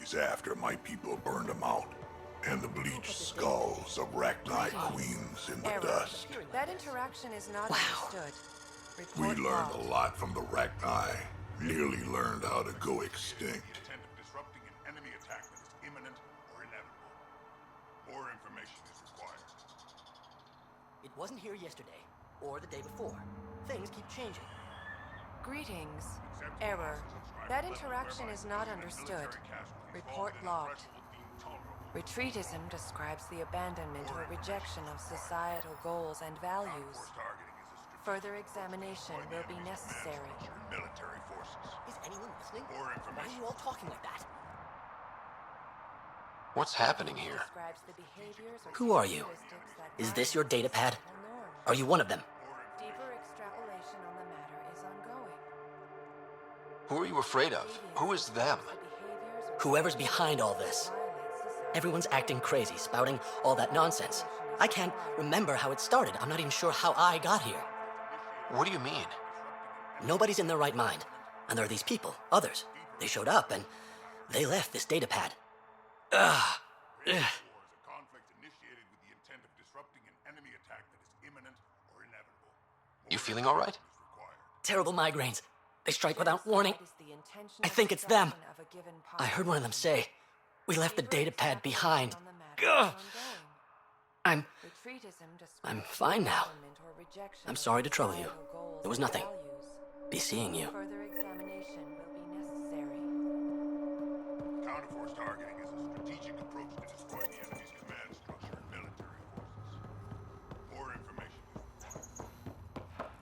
centuries after my people burned them out, and the bleached skulls of Rachni queens in the dust. That interaction is not understood. We Report learned logged. a lot from the Rachni. Nearly learned how to go extinct. Intent of disrupting an enemy attack that is imminent or inevitable. More information is required. It wasn't here yesterday, or the day before. Things keep changing. Greetings. Error. That interaction is not understood. Report logged. Retreatism describes the abandonment or rejection of societal goals and values. Further examination will be necessary. Military forces. Is anyone listening? More Why information. are you all talking like that? What's happening here? Describes the behaviors or Who are you? characteristics that Is this your violate data pad? societal norms. Are you one of them? Deeper extrapolation on the matter is ongoing. Who are you afraid of? Who is them? The behaviors or Whoever's behind all this. violate societal Everyone's acting crazy, spouting all that nonsense. I can't remember how it started. I'm not even sure how I got here. What do you mean? Nobody's in their right mind. And there are these people, others. They showed up and they left this data pad. Ugh. Ugh. War is a conflict initiated with the intent of disrupting an enemy attack that is imminent or inevitable. You feeling all right? Is required. Terrible migraines. They strike without warning. What is the intentional I think it's them. destruction of a given I heard one of them say, "We left the data pad behind." on the matter Ugh. is ongoing. I'm Retreatism describes I'm fine now. abandonment or rejection I'm of sorry to trouble you. societal goals There was and nothing. values. be seeing you. Further examination will be necessary. Counterforce targeting is a strategic approach to destroy the enemy's command structure and military forces. More information is required.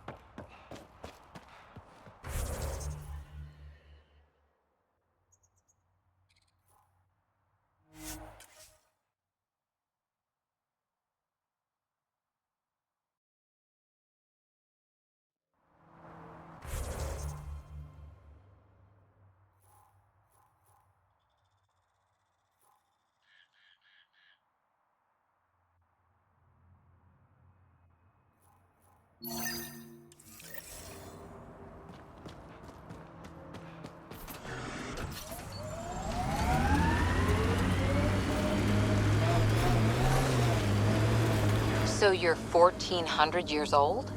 So you're 1,400 years old?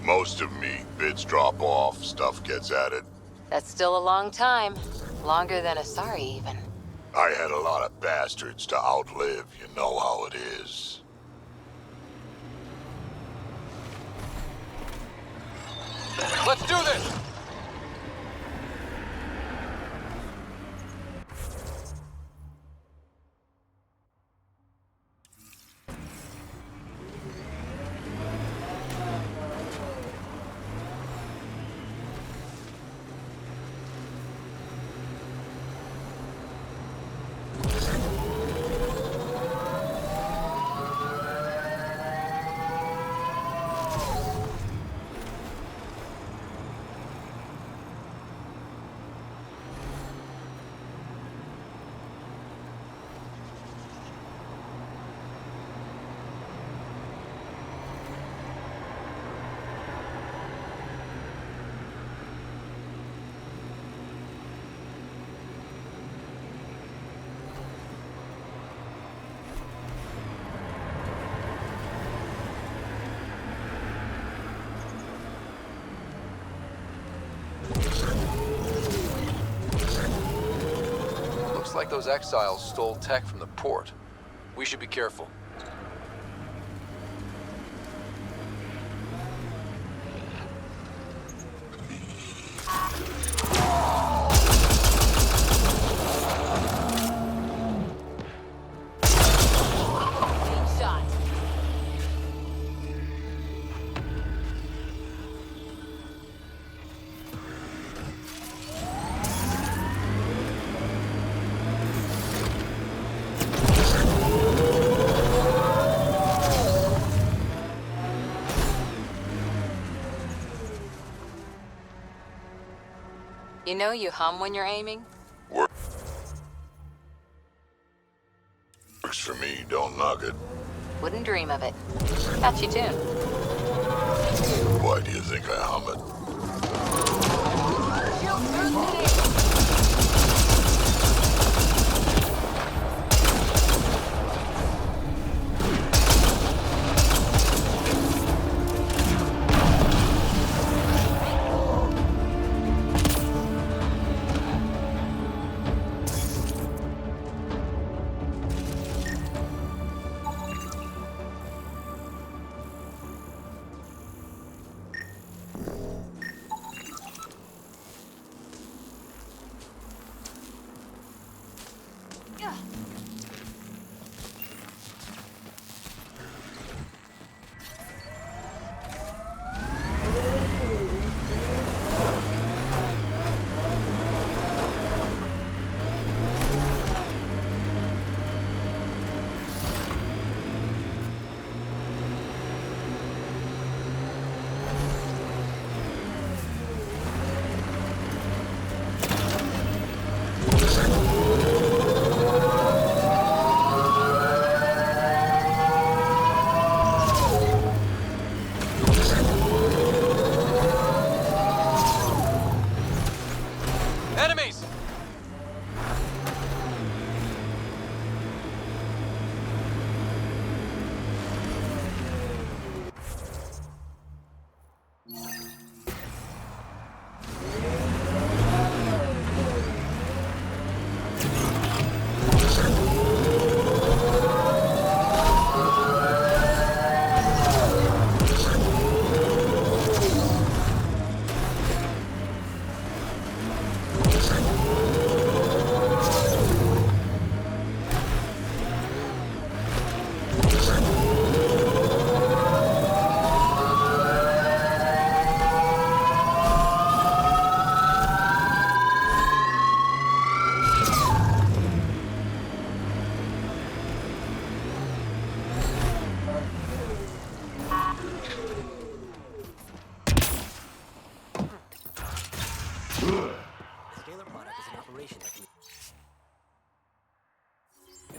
Most of me, bits drop off, stuff gets added. That's still a long time. Longer than Asari, even. I had a lot of bastards to outlive, you know how it is. Let's do this! Looks like those exiles stole tech from the port. We should be careful. Clean shot. You know you hum when you're aiming? Works for me, don't knock it. Wouldn't dream of it. Catchy tune. Why do you think I hum it?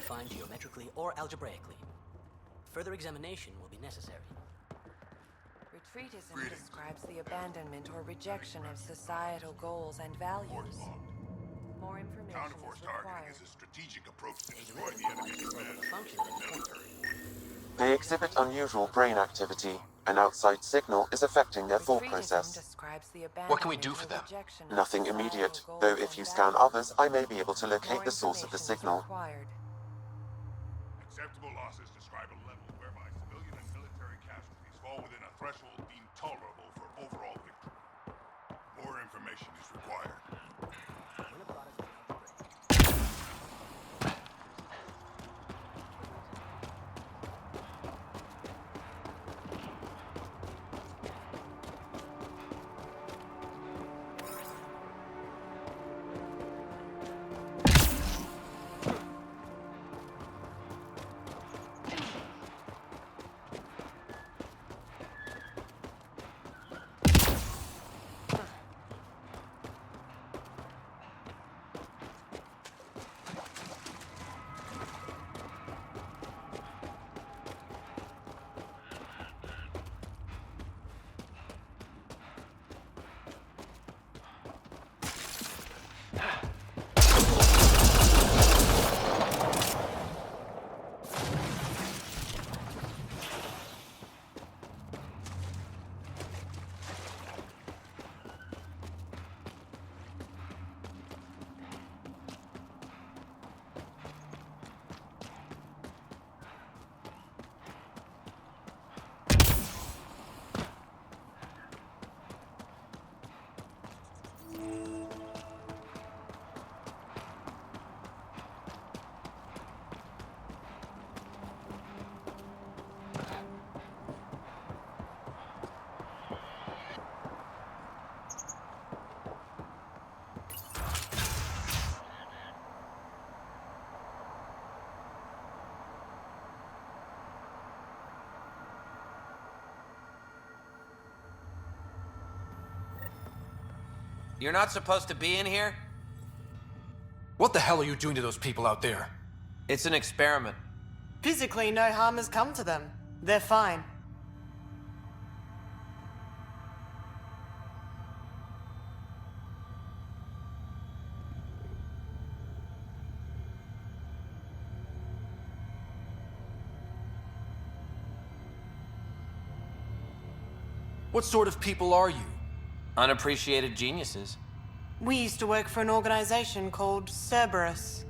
defined geometrically or algebraically. Further examination will be necessary. Retreatism Greetings. describes the abandonment or rejection of societal goals and values. More information Counterforce is targeting required. is a strategic approach to destroy the enemy's command Function structure at and any point. military. They exhibit unusual brain activity. An outside signal is affecting their thought Retreatism process. describes the What can we abandonment do for or them? rejection of Nothing societal immediate, goals though if and you scan values. others, I may be able to locate More the source of the information is signal. required. Acceptable losses describe a level whereby civilian and military casualties fall within a threshold deemed tolerable for overall victory. More information is required. When a product is algebraic, You're not supposed to be in here? What the hell are you doing to those people out there? It's an experiment. Physically, no harm has come to them. They're fine. What sort of people are you? Unappreciated geniuses. We used to work for an organization called Cerberus.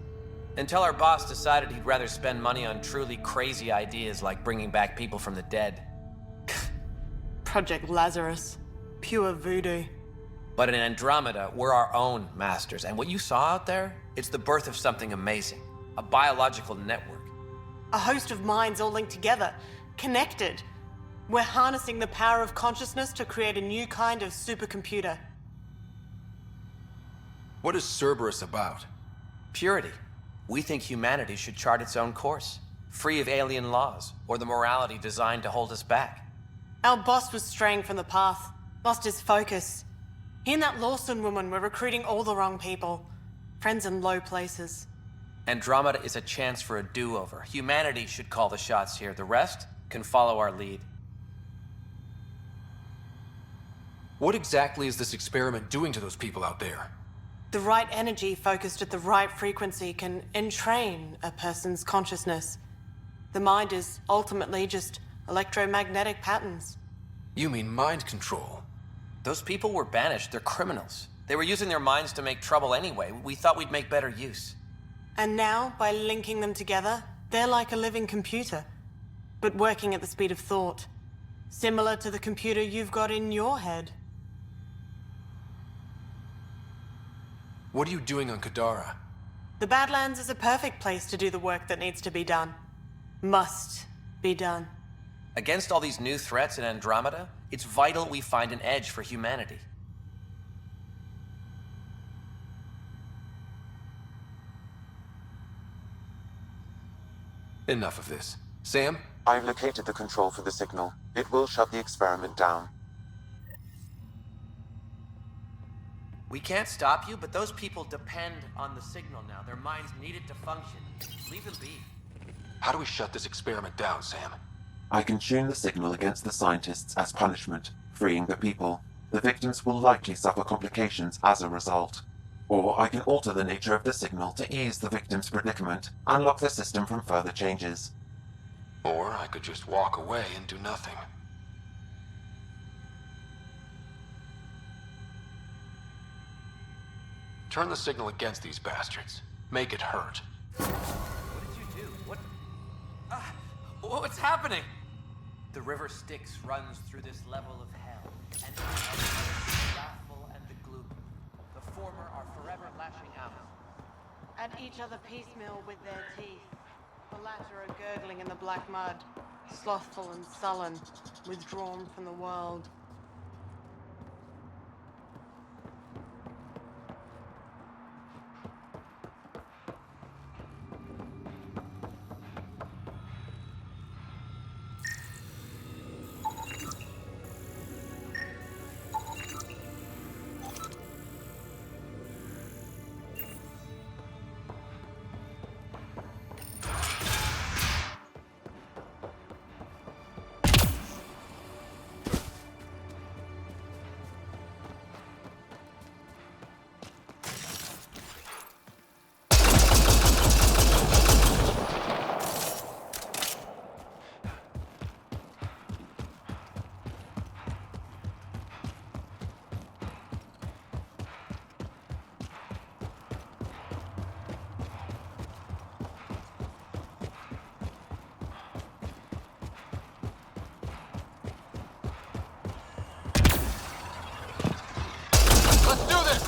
Until our boss decided he'd rather spend money on truly crazy ideas like bringing back people from the dead. Project Lazarus. Pure voodoo. But in Andromeda, we're our own masters, and what you saw out there, it's the birth of something amazing. A biological network. A host of minds all linked together. Connected. We're harnessing the power of consciousness to create a new kind of supercomputer. What is Cerberus about? Purity. We think humanity should chart its own course, free of alien laws or the morality designed to hold us back. Our boss was straying from the path. Lost his focus. He and that Lawson woman were recruiting all the wrong people. Friends in low places. Andromeda is a chance for a do-over. Humanity should call the shots here. The rest can follow our lead. What exactly is this experiment doing to those people out there? The right energy focused at the right frequency can entrain a person's consciousness. The mind is ultimately just electromagnetic patterns. You mean mind control? Those people were banished. They're criminals. They were using their minds to make trouble anyway. We thought we'd make better use. And now, by linking them together, they're like a living computer, but working at the speed of thought. Similar to the computer you've got in your head. What are you doing on Kadara? The Badlands is a perfect place to do the work that needs to be done. Must be done. Against all these new threats in Andromeda, it's vital we find an edge for humanity. Enough of this. Sam? I've located the control for the signal. It will shut the experiment down. We can't stop you, but those people depend on the signal now. Their minds need it to function. Leave them be. How do we shut this experiment down, Sam? I can tune the signal against the scientists as punishment, freeing the people. The victims will likely suffer complications as a result. Or I can alter the nature of the signal to ease the victim's predicament, unlock the system from further changes. Or I could just walk away and do nothing. Turn the signal against these bastards. Make it hurt. What did you do? What's happening? The river Styx runs through this level of hell, and the wrathful and the gloomy. The former are forever lashing out. At each other piecemeal with their teeth. The latter are gurgling in the black mud, slothful and sullen, withdrawn from the world. Let's do this!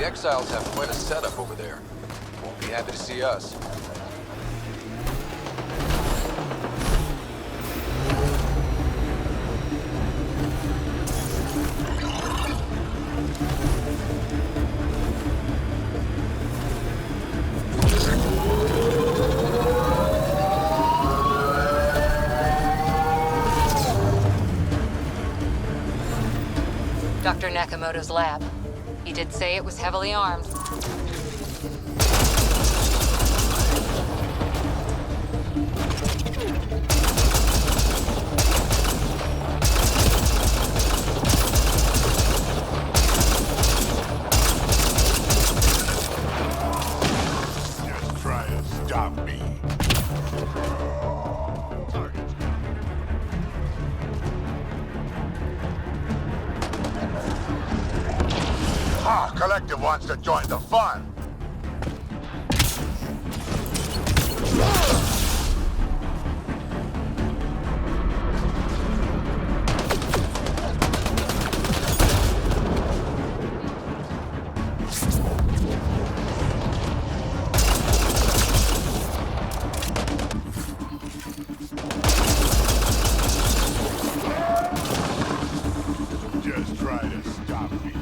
Exiles have quite a setup over there. Won't be happy to see us. Dr. Nakamoto's lab. He did say it was heavily armed. Just try to stop me. Collective wants to join the fun. Just try to stop me.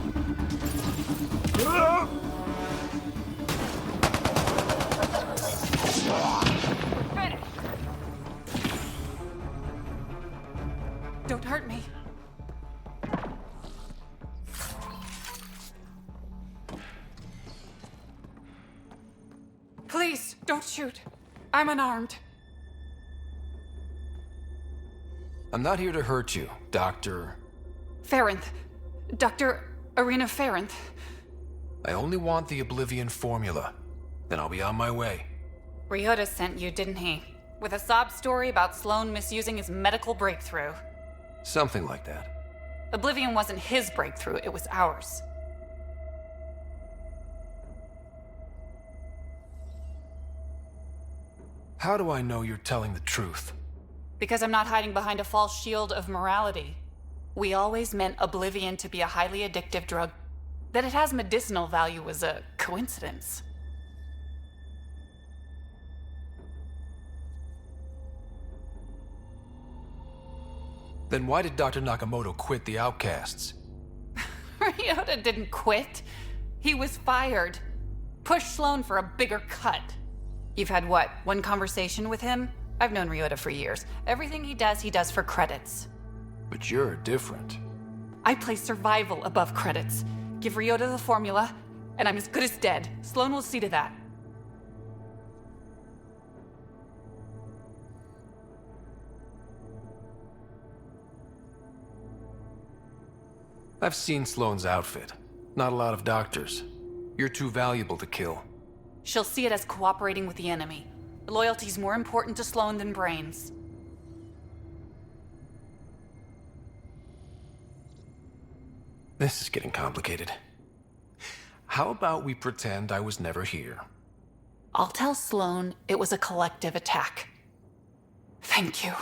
Don't hurt me. Please, don't shoot. I'm unarmed. I'm not here to hurt you, Dr. Farinth. Dr. Arena Farinth. I only want the Oblivion formula. Then I'll be on my way. Ryota sent you, didn't he? With a sob story about Sloan misusing his medical breakthrough. Something like that. Oblivion wasn't his breakthrough, it was ours. How do I know you're telling the truth? Because I'm not hiding behind a false shield of morality. We always meant oblivion to be a highly addictive drug. That it has medicinal value was a coincidence. Then why did Dr. Nakamoto quit the Outcasts? Ryota didn't quit. He was fired. Pushed Sloan for a bigger cut. You've had what, one conversation with him? I've known Ryota for years. Everything he does for credits. But you're different. I place survival above credits. Give Ryota the formula, and I'm as good as dead. Sloan will see to that. I've seen Sloane's outfit. Not a lot of doctors. You're too valuable to kill. She'll see it as cooperating with the enemy. Loyalty's more important to Sloan than brains. This is getting complicated. How about we pretend I was never here? I'll tell Sloan it was a collective attack. Thank you.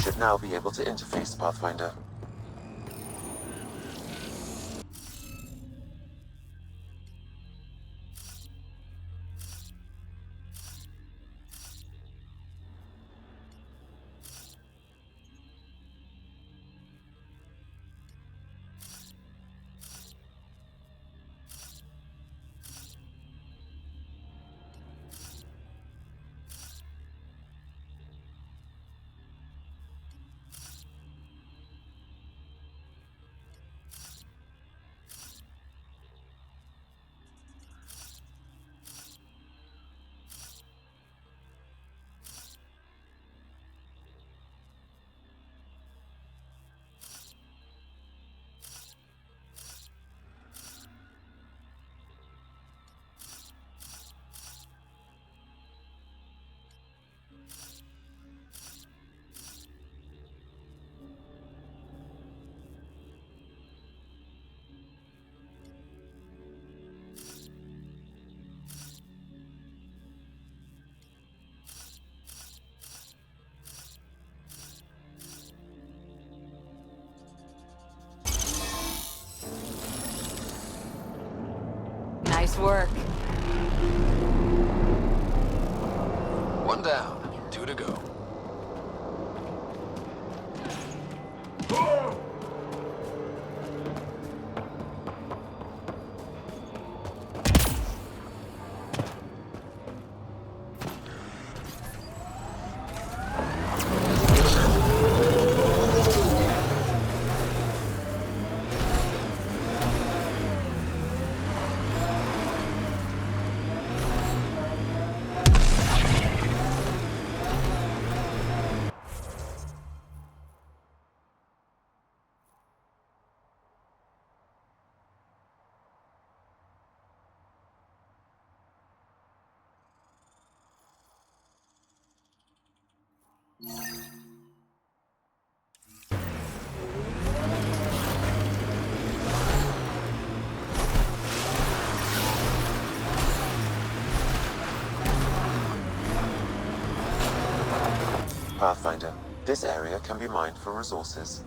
Should now be able to interface Pathfinder. Nice work. One down, 2 to go. Pathfinder, this area can be mined for resources.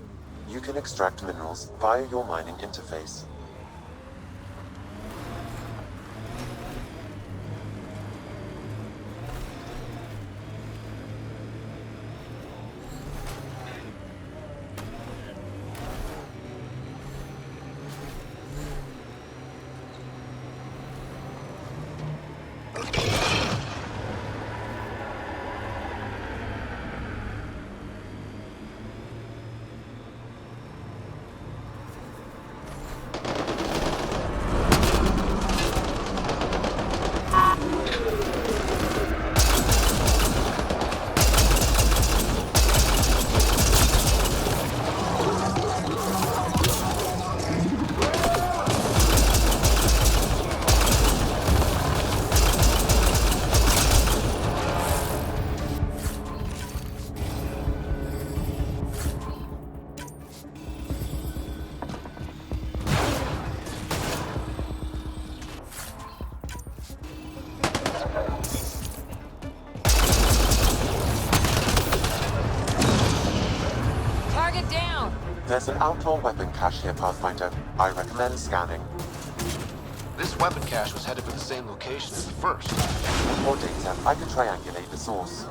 You can extract minerals via your mining interface. There's an outlaw weapon cache here, Pathfinder. I recommend scanning. This weapon cache was headed for the same location as the first. With more data, I can triangulate the source.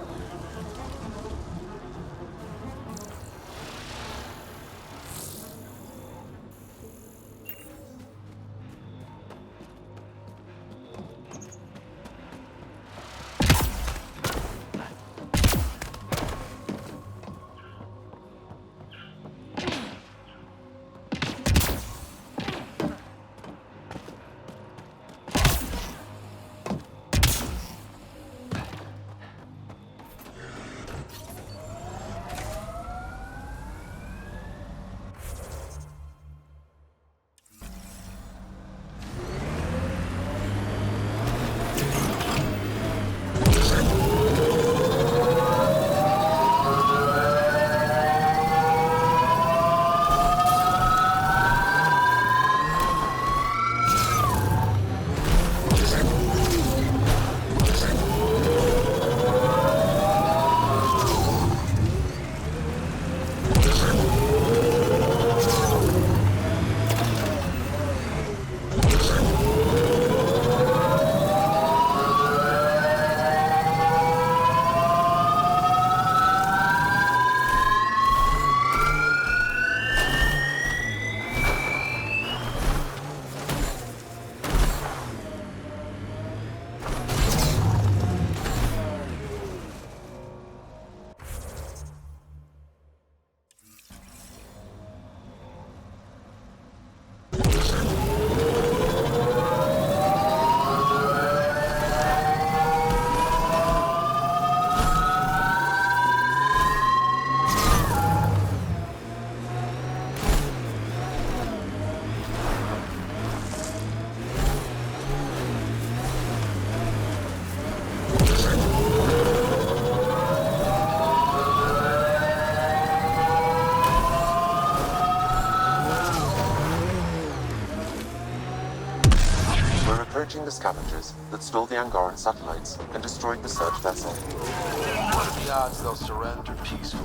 Purging the scavengers that stole the Angaran satellites and destroyed the search vessel. What are the odds they'll surrender peacefully?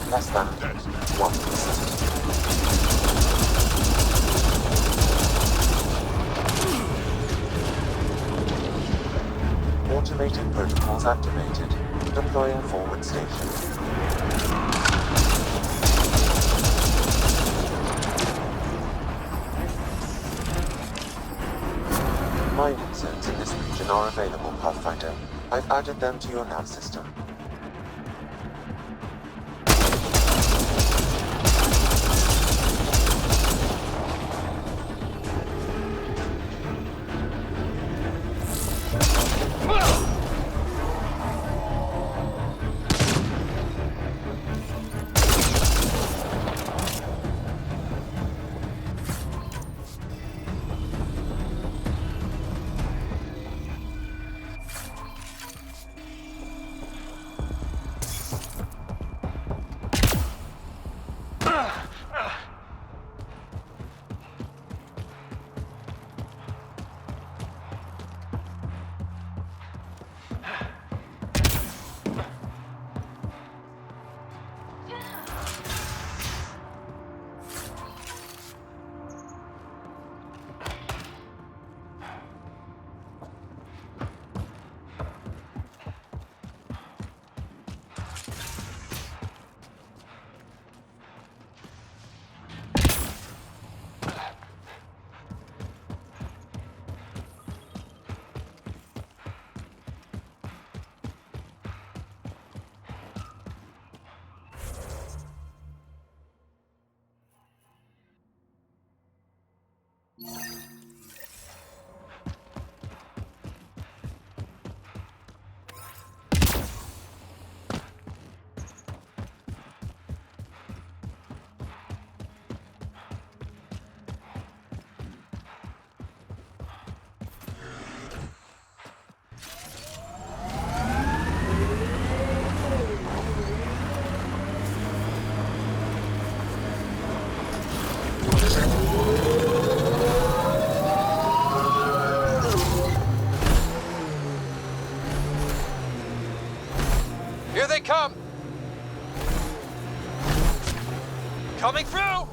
Less than 1%. Automated protocols activated. Deploying forward station. Mining zones in this region are available, Pathfinder. I've added them to your nav system. Here they come! Coming through!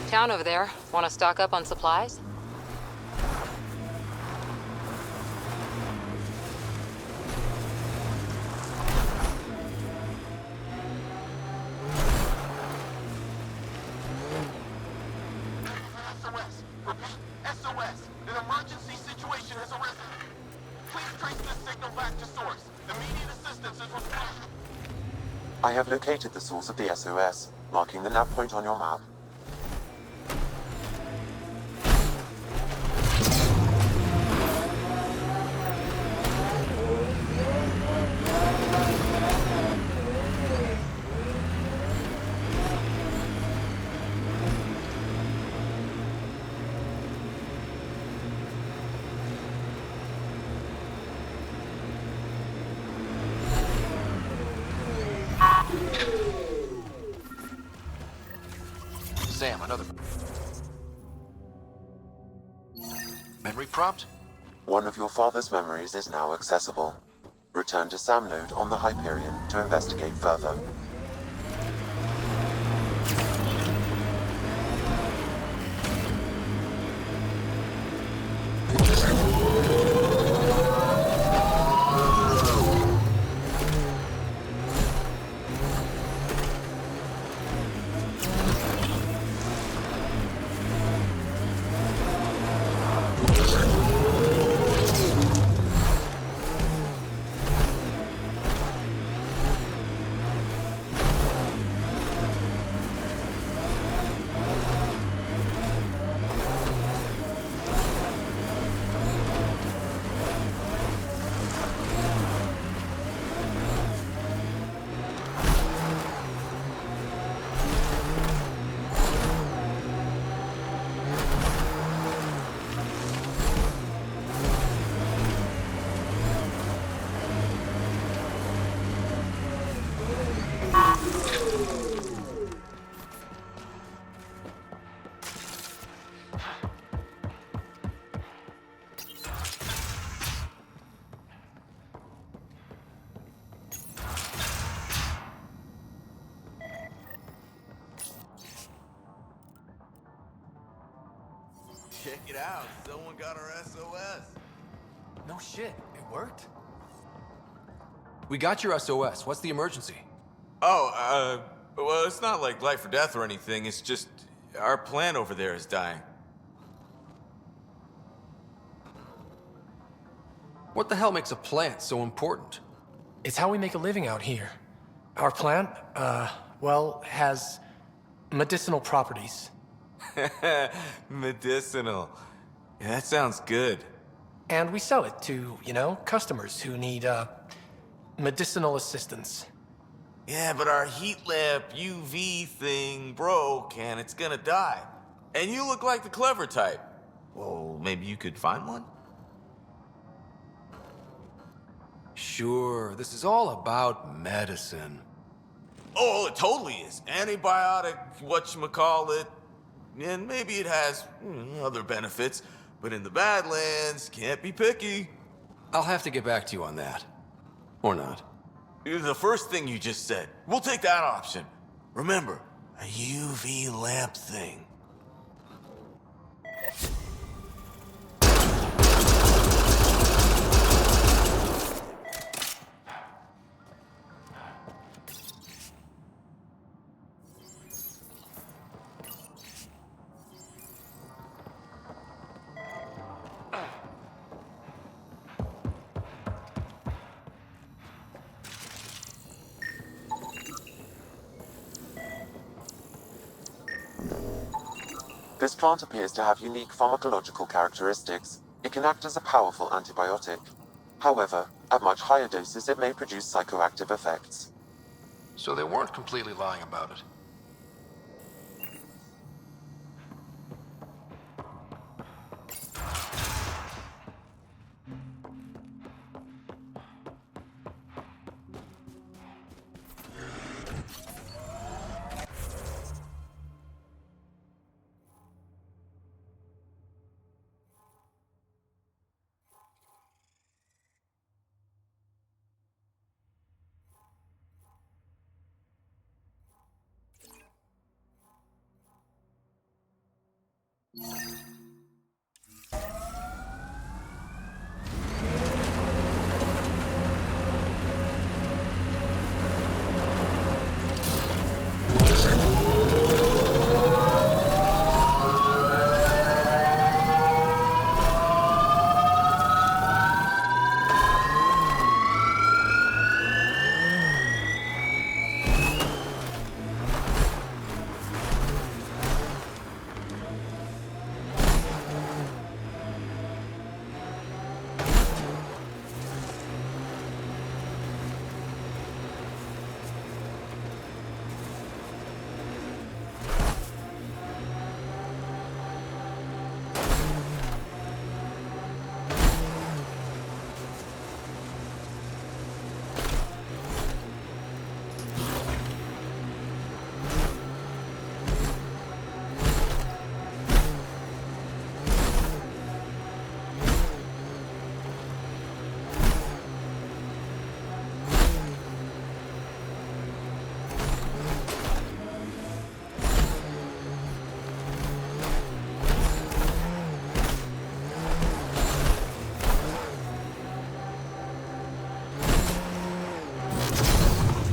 Town over there. Want to stock up on supplies? SOS! Repeat, SOS! An emergency situation has arisen. Please trace this signal back to source. Immediate assistance is required. I have located the source of the SOS, marking the nav point on your map. Sam, another... Memory prompt? One of your father's memories is now accessible. Return to Sam node on the Hyperion to investigate further. check it out. Someone got our SOS. No shit, it worked? We got your SOS. What's the emergency? Oh, well, it's not like life or death or anything. It's just our plant over there is dying. What the hell makes a plant so important? It's how we make a living out here. Our plant, well, has medicinal properties. Medicinal. Yeah, that sounds good. And we sell it to, customers who need, medicinal assistance. Yeah, but our heat lamp UV thing broke and it's gonna die. And you look like the clever type. Well, maybe you could find one? Sure, this is all about medicine. Oh, it totally is. Antibiotic, whatchamacallit. And maybe it has other benefits. But in the Badlands, can't be picky. I'll have to get back to you on that. Or not. The first thing you just said. We'll take that option. Remember, a UV lamp thing. This plant appears to have unique pharmacological characteristics. It can act as a powerful antibiotic. However, at much higher doses it may produce psychoactive effects. So they weren't completely lying about it.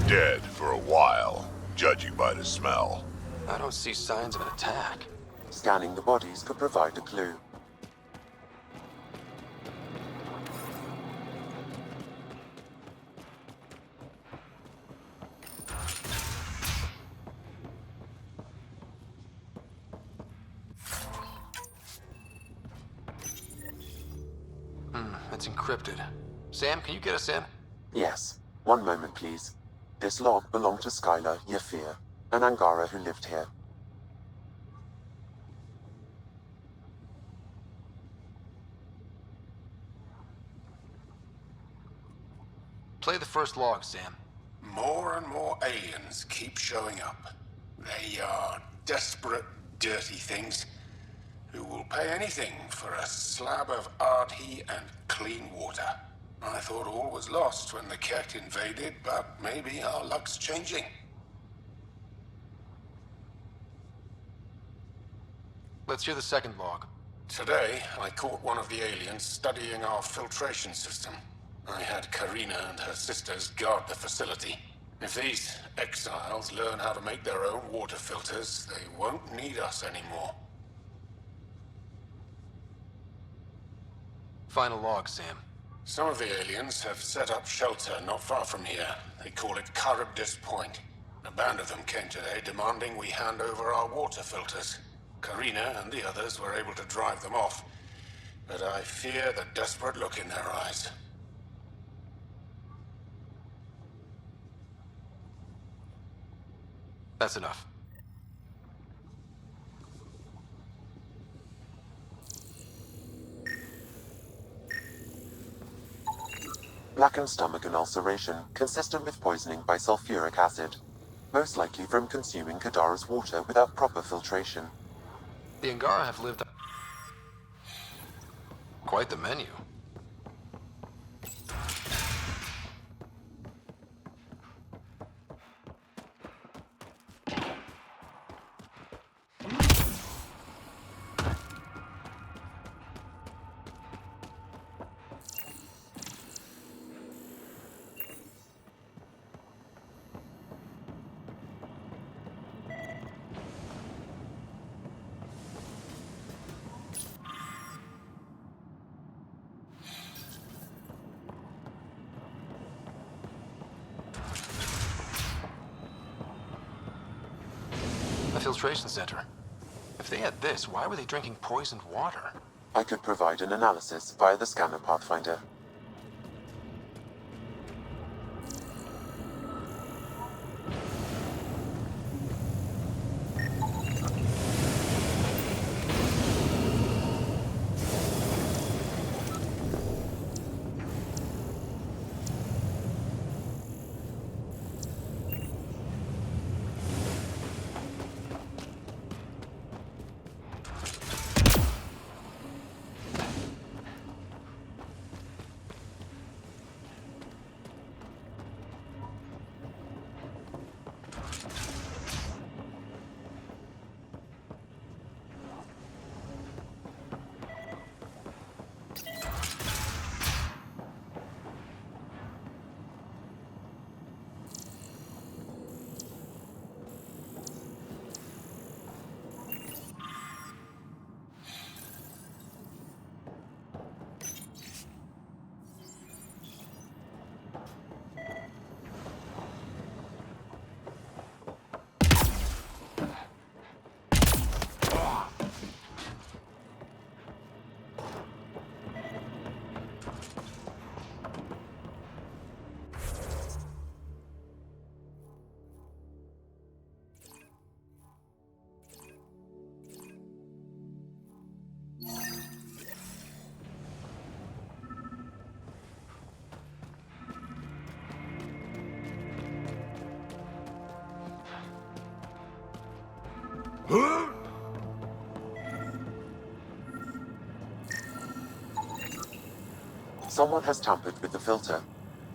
Dead for a while, judging by the smell. I don't see signs of an attack. Scanning the bodies could provide a clue. It's encrypted. Sam, can you get us in? Yes. One moment, please. This log belonged to Skylar Yafir, an Angara who lived here. Play the first log, Sam. More and more aliens keep showing up. They are desperate, dirty things who will pay anything for a slab of Ardhi and clean water. I thought all was lost when the Ket invaded, but maybe our luck's changing. Let's hear the second log. Today, I caught one of the aliens studying our filtration system. I had Karina and her sisters guard the facility. If these exiles learn how to make their own water filters, they won't need us anymore. Final log, Sam. Some of the aliens have set up shelter not far from here. They call it Charybdis Point. A band of them came today demanding we hand over our water filters. Karina and the others were able to drive them off, but I fear the desperate look in their eyes. That's enough. Blackened stomach and ulceration, consistent with poisoning by sulfuric acid. Most likely from consuming Kadara's water without proper filtration. The Angara have lived quite the menu. A filtration center. If they had this, why were they drinking poisoned water? I could provide an analysis via the scanner Pathfinder. Someone has tampered with the filter.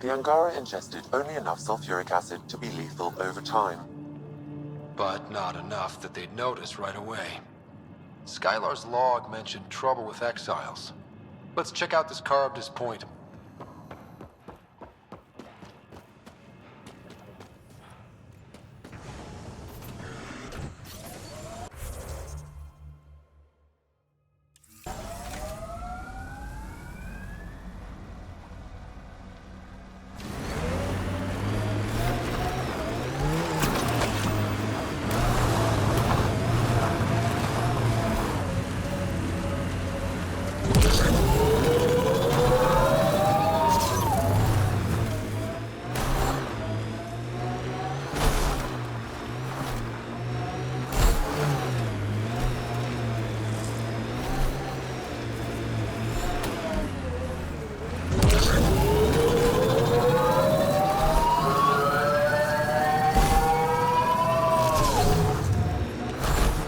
The Angara ingested only enough sulfuric acid to be lethal over time. But not enough that they'd notice right away. Skylar's log mentioned trouble with exiles. Let's check out this Charybdis Point.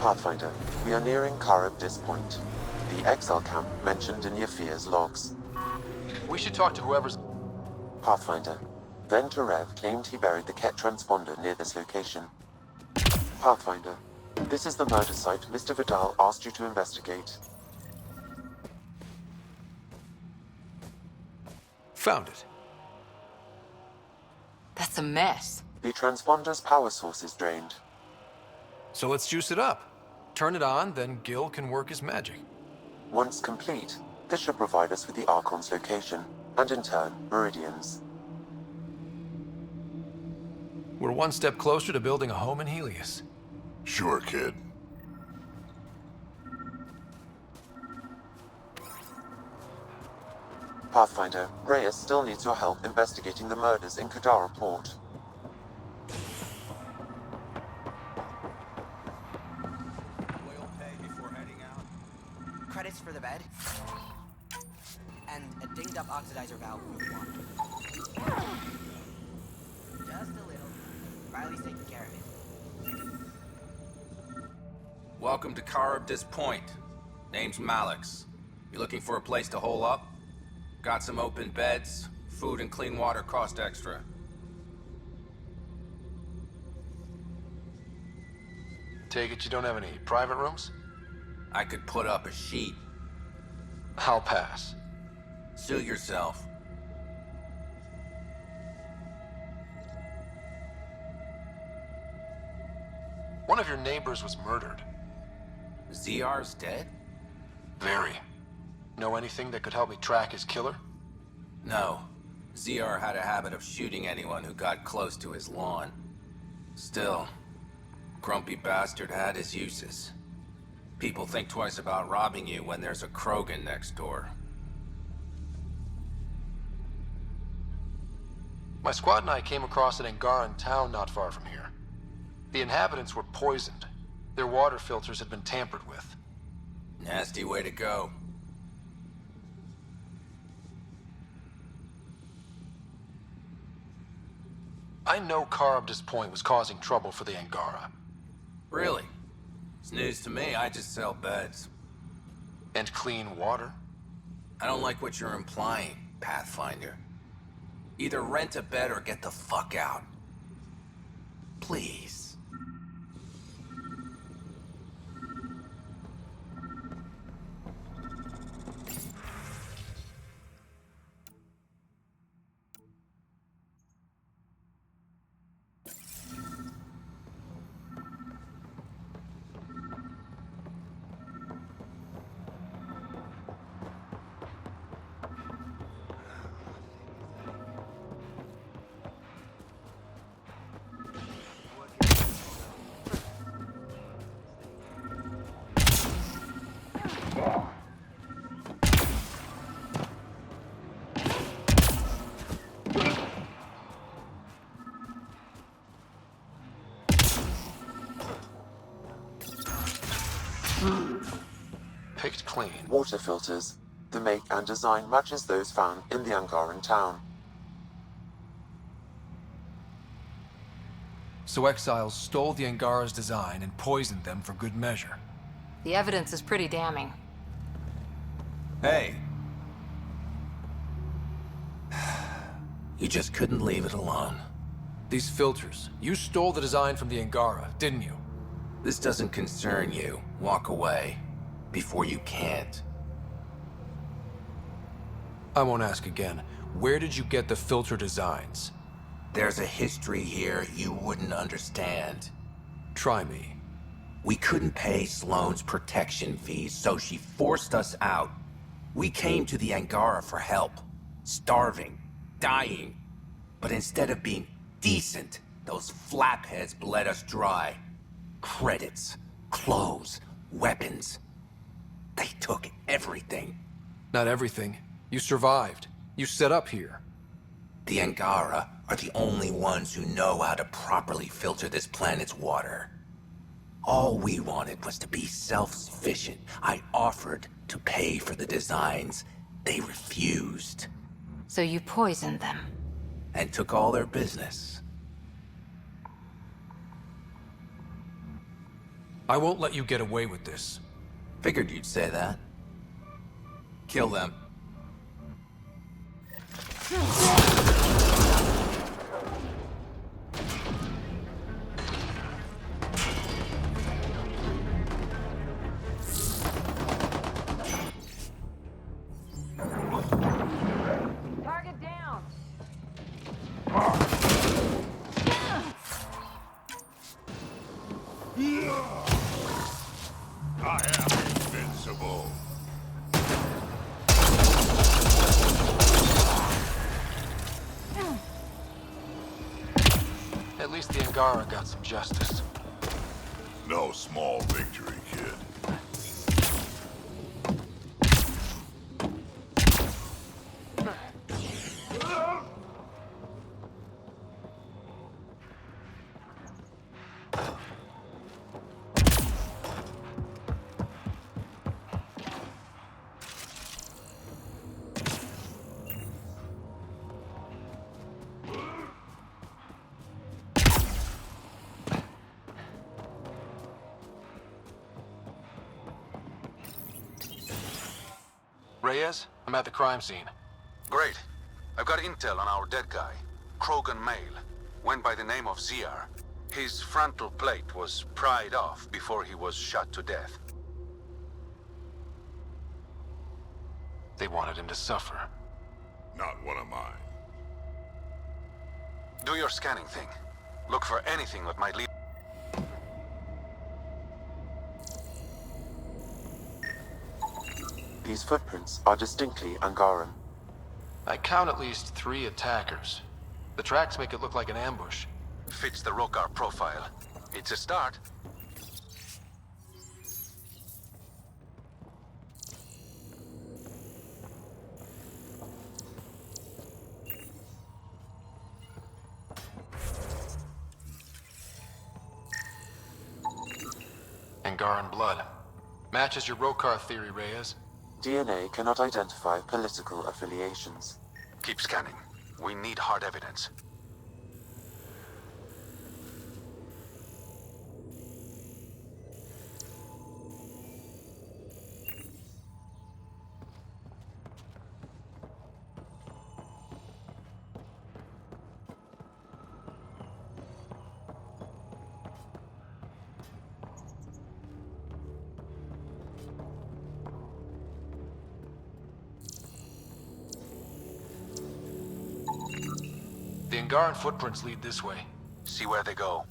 Pathfinder, we are nearing Charybdis Point, the exile camp mentioned in Yafir's logs. We should talk to whoever's... Pathfinder, then Terev claimed he buried the Ket transponder near this location. Pathfinder, this is the murder site Mr. Vidal asked you to investigate. Found it. That's a mess. The transponder's power source is drained. So let's juice it up. Turn it on, then Gil can work his magic. Once complete, this should provide us with the Archon's location, and in turn, Meridian's. We're one step closer to building a home in Helios. Sure, kid. Pathfinder, Reyes still needs your help investigating the murders in Kadara Port. Credits for the bed. And a dinged up oxidizer valve for the water. Just a little. Riley's taking care of it. Welcome to Charybdis Point. Name's Malix. You looking for a place to hole up? Got some open beds. Food and clean water cost extra. Take it you don't have any private rooms? I could put up a sheet. I'll pass. Suit yourself. One of your neighbors was murdered. ZR's dead? Very. Know anything that could help me track his killer? No. ZR had a habit of shooting anyone who got close to his lawn. Still, grumpy bastard had his uses. People think twice about robbing you when there's a Krogan next door. My squad and I came across an Angaran town not far from here. The inhabitants were poisoned. Their water filters had been tampered with. Nasty way to go. I know Charybdis Point was causing trouble for the Angara. Really? It's news to me. I just sell beds. And clean water? I don't like what you're implying, Pathfinder. Either rent a bed or get the fuck out. Please. Picked clean. Water filters. The make and design matches those found in the Angaran town. So exiles stole the Angara's design and poisoned them for good measure. The evidence is pretty damning. Hey. You just couldn't leave it alone. These filters. You stole the design from the Angara, didn't you? This doesn't concern you. Walk away. Before you can't. I won't ask again. Where did you get the filter designs? There's a history here you wouldn't understand. Try me. We couldn't pay Sloane's protection fees, so she forced us out. We came to the Angara for help. Starving. Dying. But instead of being decent, those flapheads bled us dry. Credits. Clothes. Weapons. They took everything. Not everything. You survived. You set up here. The Angara are the only ones who know how to properly filter this planet's water. All we wanted was to be self-sufficient. I offered to pay for the designs. They refused. So you poisoned them? And took all their business. I won't let you get away with this. Figured you'd say that. Kill them. Target down. I am invincible. At least the Angara got some justice. No small victory, kid. Reyes, I'm at the crime scene. Great. I've got intel on our dead guy. Krogan male. Went by the name of ZR. His frontal plate was pried off before he was shot to death. They wanted him to suffer. Not one of mine. Do your scanning thing. Look for anything that might lead... These footprints are distinctly Angaran. I count at least 3 attackers. The tracks make it look like an ambush. Fits the Rokar profile. It's a start. Angaran blood. Matches your Rokar theory, Reyes. DNA cannot identify political affiliations. Keep scanning. We need hard evidence. The Angaran footprints lead this way. See where they go.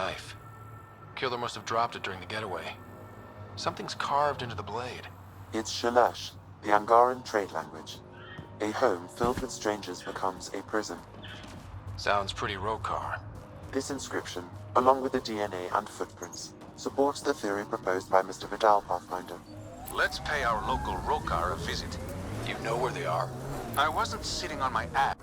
knife. Killer must have dropped it during the getaway. Something's carved into the blade. It's Shalash, the Angaran trade language. A home filled with strangers becomes a prison. Sounds pretty Rokar. This inscription, along with the DNA and footprints, supports the theory proposed by Mr. Vidal, Pathfinder. Let's pay our local Rokar a visit. You know where they are? I wasn't sitting on my ass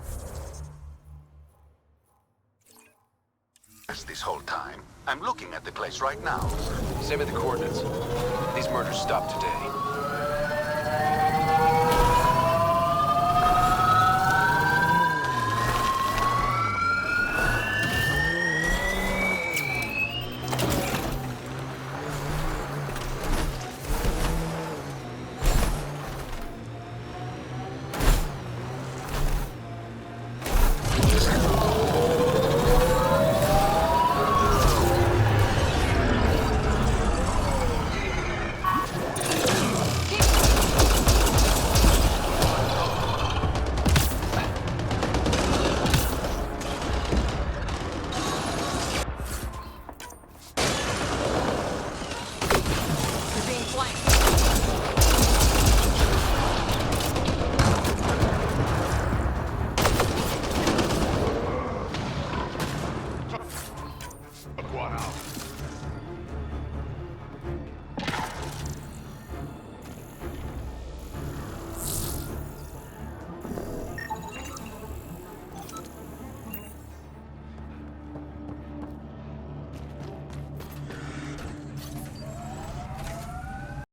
this whole time. I'm looking at the place right now. Send me the coordinates. These murders stopped today.